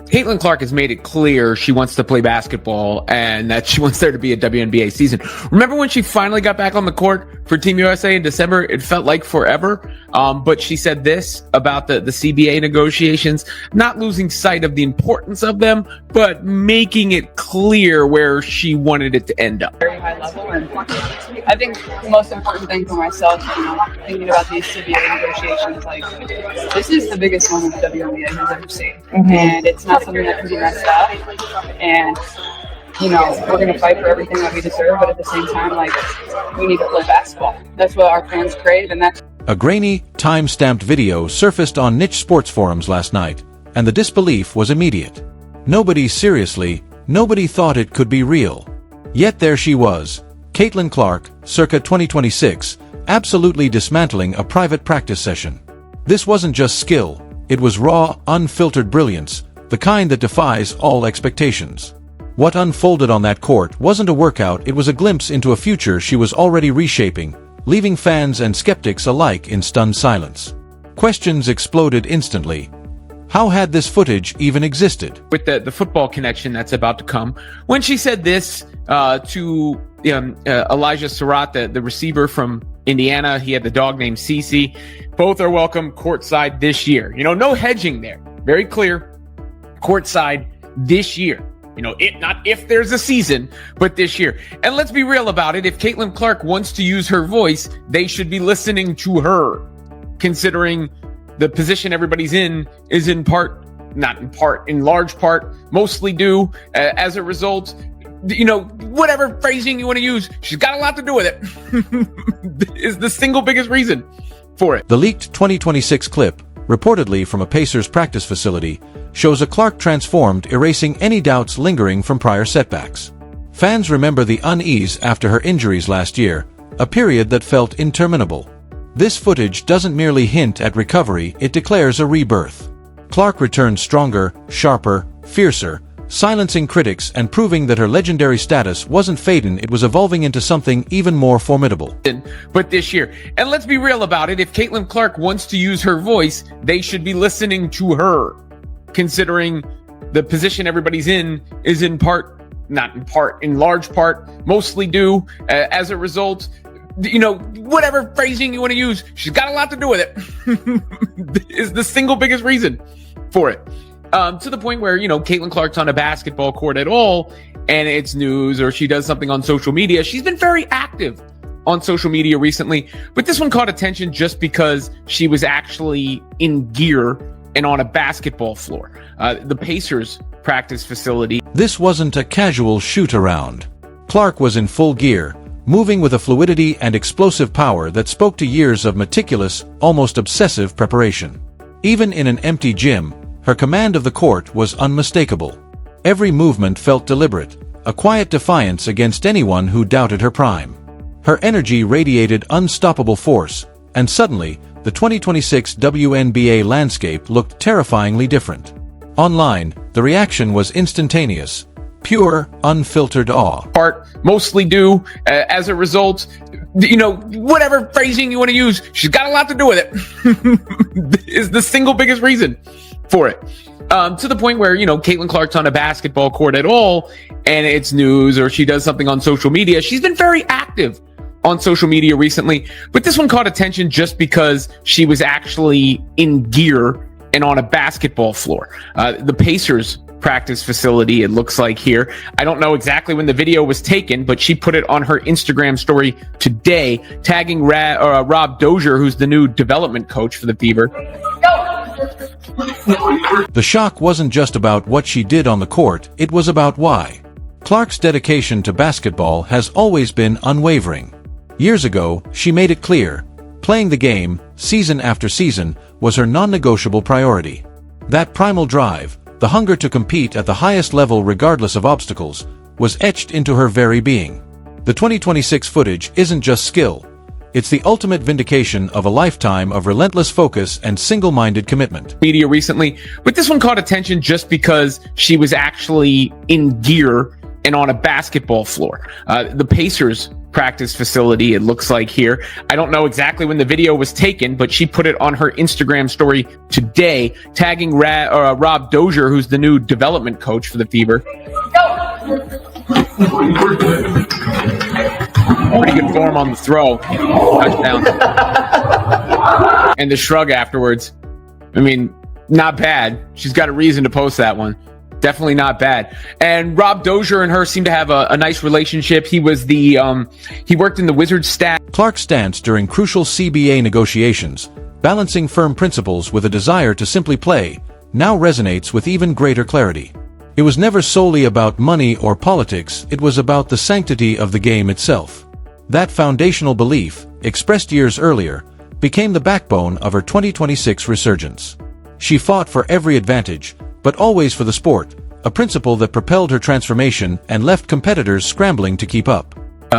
Caitlin Clark has made it clear she wants to play basketball and that she wants there to be a WNBA season. Remember when she finally got back on the court for Team USA in December? It felt like forever. But she said this about the CBA negotiations, not losing sight of the importance of them, but making it clear where she wanted it to end up. Very high level, and I think the most important thing for myself, thinking about these CBA negotiations, like this is the biggest one that the WNBA has ever seen, and it's not something that can be messed up. And we're going to fight for everything that we deserve, but at the same time, like, we need to play basketball. That's what our fans crave, and that's... A grainy, time-stamped video surfaced on niche sports forums last night, and the disbelief was immediate. Nobody thought it could be real. Yet there she was, Caitlin Clark, circa 2026, absolutely dismantling a private practice session. This wasn't just skill, it was raw, unfiltered brilliance, the kind that defies all expectations. What unfolded on that court wasn't a workout, it was a glimpse into a future she was already reshaping, leaving fans and skeptics alike in stunned silence. Questions exploded instantly. How had this footage even existed? With the football connection that's about to come, when she said this to Elijah Surratt, the receiver from Indiana, he had the dog named Cece. Both are welcome courtside this year. No hedging there. Very clear. Courtside this year. Not if there's a season, but this year. And let's be real about it. If Caitlin Clark wants to use her voice, they should be listening to her, considering the position everybody's in is in large part, mostly due as a result. Whatever phrasing you want to use, she's got a lot to do with it. Is the single biggest reason for it. The leaked 2026 clip, reportedly from a Pacers practice facility, shows a Clark transformed, erasing any doubts lingering from prior setbacks. Fans remember the unease after her injuries last year, a period that felt interminable. This footage doesn't merely hint at recovery, it declares a rebirth. Clark returned stronger, sharper, fiercer, silencing critics and proving that her legendary status wasn't fading, it was evolving into something even more formidable. But this year, and let's be real about it, if Caitlin Clark wants to use her voice, they should be listening to her, considering the position everybody's in is in large part, mostly due as a result. Whatever phrasing you want to use, she's got a lot to do with it. Is the single biggest reason for it. To the point where, Caitlin Clark's on a basketball court at all, and it's news, or she does something on social media. She's been very active on social media recently, but this one caught attention just because she was actually in gear and on a basketball floor. The Pacers practice facility. This wasn't a casual shoot-around. Clark was in full gear, moving with a fluidity and explosive power that spoke to years of meticulous, almost obsessive preparation. Even in an empty gym, her command of the court was unmistakable. Every movement felt deliberate, a quiet defiance against anyone who doubted her prime. Her energy radiated unstoppable force, and suddenly, the 2026 WNBA landscape looked terrifyingly different. Online, the reaction was instantaneous. Pure, unfiltered awe. Mostly due as a result. Whatever phrasing you want to use, she's got a lot to do with it. Is the single biggest reason for it. To the point where, Caitlin Clark's on a basketball court at all, and it's news, or she does something on social media. She's been very active on social media recently, but this one caught attention just because she was actually in gear and on a basketball floor. The Pacers practice facility, it looks like here. I don't know exactly when the video was taken, but she put it on her Instagram story today, tagging Rob Dozier, who's the new development coach for the Fever. The shock wasn't just about what she did on the court, it was about why. Clark's dedication to basketball has always been unwavering. Years ago, she made it clear, playing the game, season after season, was her non-negotiable priority. That primal drive, the hunger to compete at the highest level regardless of obstacles, was etched into her very being. The 2026 footage isn't just skill, it's the ultimate vindication of a lifetime of relentless focus and single-minded commitment. Media recently, but this one caught attention just because she was actually in gear and on a basketball floor. The Pacers practice facility, it looks like here. I don't know exactly when the video was taken, but she put it on her Instagram story today, tagging Rob Dozier, who's the new development coach for the Fever. Pretty good form on the throw. Touchdown. And the shrug afterwards. I mean, not bad. She's got a reason to post that one. Definitely not bad. And Rob Dozier and her seem to have a nice relationship. He was he worked in the Wizards staff. Clark's stance during crucial CBA negotiations, balancing firm principles with a desire to simply play, now resonates with even greater clarity. It was never solely about money or politics, it was about the sanctity of the game itself. That foundational belief, expressed years earlier, became the backbone of her 2026 resurgence. She fought for every advantage, but always for the sport, a principle that propelled her transformation and left competitors scrambling to keep up.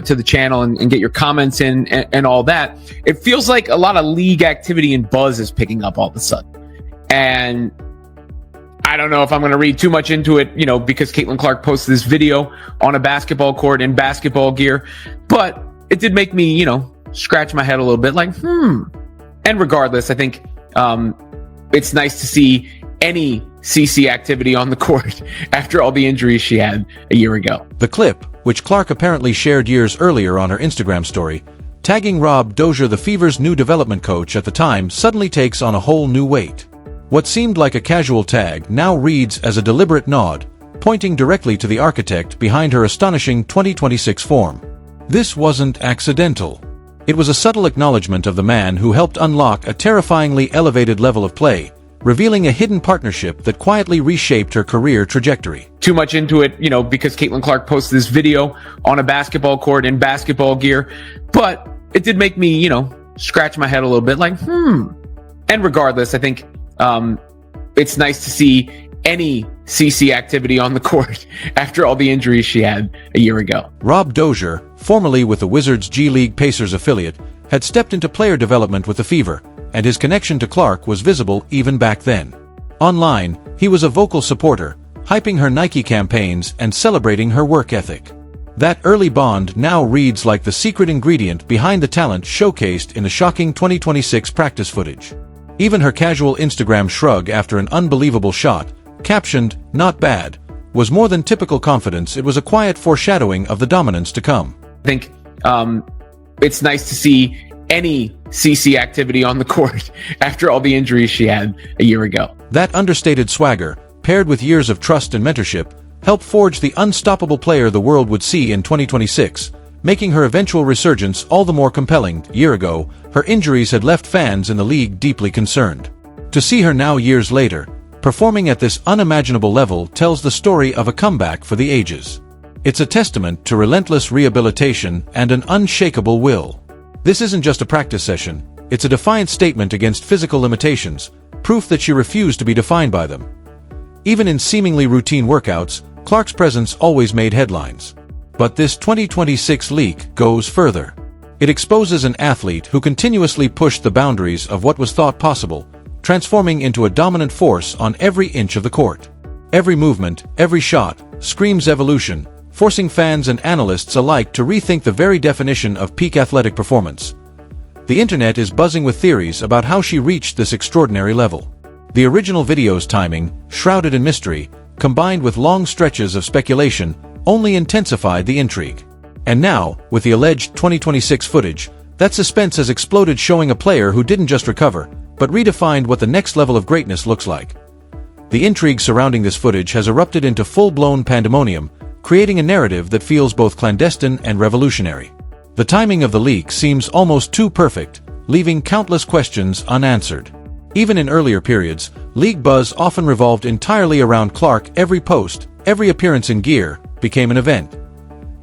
To the channel and get your comments in and all that. It feels like a lot of league activity and buzz is picking up all of a sudden. And I don't know if I'm going to read too much into it, because Caitlin Clark posted this video on a basketball court in basketball gear, but it did make me, scratch my head a little bit like, And regardless, I think it's nice to see any CC activity on the court after all the injuries she had a year ago. The clip, which Clark apparently shared years earlier on her Instagram story, tagging Rob Dozier, the Fever's new development coach at the time, suddenly takes on a whole new weight. What seemed like a casual tag now reads as a deliberate nod, pointing directly to the architect behind her astonishing 2026 form. This wasn't accidental. It was a subtle acknowledgement of the man who helped unlock a terrifyingly elevated level of play, revealing a hidden partnership that quietly reshaped her career trajectory. Too much into it, because Caitlin Clark posted this video on a basketball court in basketball gear, but it did make me, scratch my head a little bit like, And regardless, I think it's nice to see any CC activity on the court after all the injuries she had a year ago. Rob Dozier, formerly with the Wizards G League Pacers affiliate, had stepped into player development with the Fever, and his connection to Clark was visible even back then. Online, he was a vocal supporter, hyping her Nike campaigns and celebrating her work ethic. That early bond now reads like the secret ingredient behind the talent showcased in the shocking 2026 practice footage. Even her casual Instagram shrug after an unbelievable shot, captioned, "Not bad," was more than typical confidence. It was a quiet foreshadowing of the dominance to come. I think it's nice to see any CC activity on the court after all the injuries she had a year ago. That understated swagger, paired with years of trust and mentorship, helped forge the unstoppable player the world would see in 2026, making her eventual resurgence all the more compelling. A year ago, her injuries had left fans in the league deeply concerned. To see her now years later, performing at this unimaginable level tells the story of a comeback for the ages. It's a testament to relentless rehabilitation and an unshakable will. This isn't just a practice session, it's a defiant statement against physical limitations, proof that she refused to be defined by them. Even in seemingly routine workouts, Clark's presence always made headlines. But this 2026 leak goes further. It exposes an athlete who continuously pushed the boundaries of what was thought possible, transforming into a dominant force on every inch of the court. Every movement, every shot, screams evolution, forcing fans and analysts alike to rethink the very definition of peak athletic performance. The internet is buzzing with theories about how she reached this extraordinary level. The original video's timing, shrouded in mystery, combined with long stretches of speculation, only intensified the intrigue. And now, with the alleged 2026 footage, that suspense has exploded, showing a player who didn't just recover, but redefined what the next level of greatness looks like. The intrigue surrounding this footage has erupted into full-blown pandemonium, creating a narrative that feels both clandestine and revolutionary. The timing of the leak seems almost too perfect, leaving countless questions unanswered. Even in earlier periods, league buzz often revolved entirely around Clark. Every post, every appearance in gear, became an event.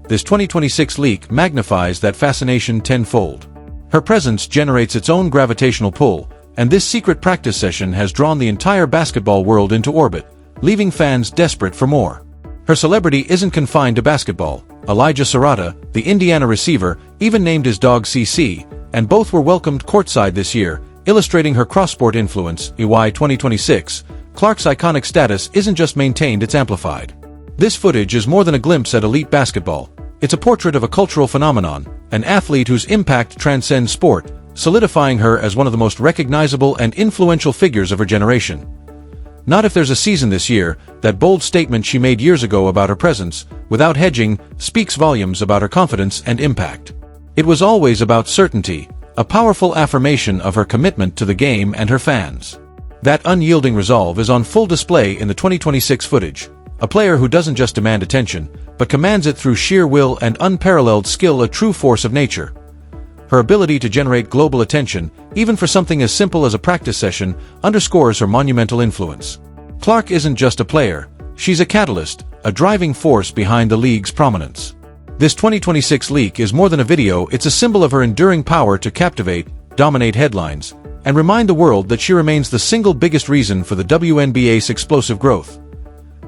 This 2026 leak magnifies that fascination tenfold. Her presence generates its own gravitational pull, and this secret practice session has drawn the entire basketball world into orbit, leaving fans desperate for more. Her celebrity isn't confined to basketball. Elijah Serrata, the Indiana receiver, even named his dog CC, and both were welcomed courtside this year, illustrating her cross-sport influence. EY 2026, Clark's iconic status isn't just maintained, it's amplified. This footage is more than a glimpse at elite basketball. It's a portrait of a cultural phenomenon, an athlete whose impact transcends sport, solidifying her as one of the most recognizable and influential figures of her generation. Not if there's a season this year. That bold statement she made years ago about her presence, without hedging, speaks volumes about her confidence and impact. It was always about certainty, a powerful affirmation of her commitment to the game and her fans. That unyielding resolve is on full display in the 2026 footage. A player who doesn't just demand attention, but commands it through sheer will and unparalleled skill, a true force of nature. Her ability to generate global attention, even for something as simple as a practice session, underscores her monumental influence. Clark isn't just a player, she's a catalyst, a driving force behind the league's prominence. This 2026 leak is more than a video, it's a symbol of her enduring power to captivate, dominate headlines, and remind the world that she remains the single biggest reason for the WNBA's explosive growth.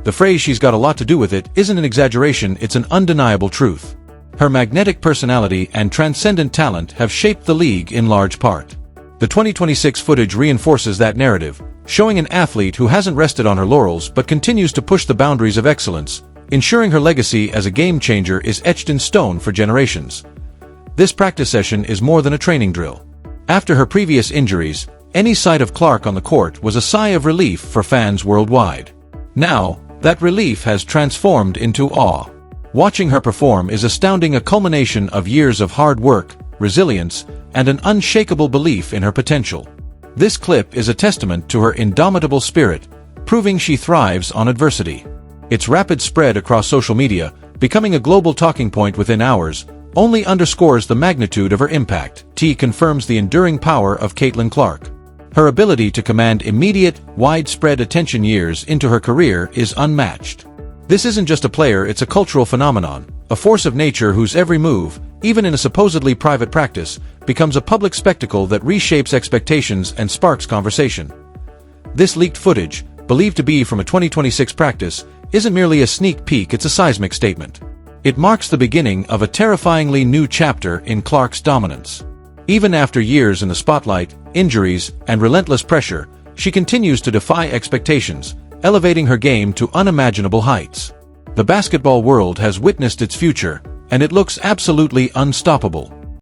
The phrase "she's got a lot to do with it" isn't an exaggeration, it's an undeniable truth. Her magnetic personality and transcendent talent have shaped the league in large part. The 2026 footage reinforces that narrative, showing an athlete who hasn't rested on her laurels but continues to push the boundaries of excellence, ensuring her legacy as a game-changer is etched in stone for generations. This practice session is more than a training drill. After her previous injuries, any sight of Clark on the court was a sigh of relief for fans worldwide. Now, that relief has transformed into awe. Watching her perform is astounding, a culmination of years of hard work, resilience, and an unshakable belief in her potential. This clip is a testament to her indomitable spirit, proving she thrives on adversity. Its rapid spread across social media, becoming a global talking point within hours, only underscores the magnitude of her impact. Confirms the enduring power of Caitlin Clark. Her ability to command immediate, widespread attention years into her career is unmatched. This isn't just a player, it's a cultural phenomenon, a force of nature whose every move, even in a supposedly private practice, becomes a public spectacle that reshapes expectations and sparks conversation. This leaked footage, believed to be from a 2026 practice, isn't merely a sneak peek, it's a seismic statement. It marks the beginning of a terrifyingly new chapter in Clark's dominance. Even after years in the spotlight, injuries, and relentless pressure, she continues to defy expectations, elevating her game to unimaginable heights. The basketball world has witnessed its future, and it looks absolutely unstoppable.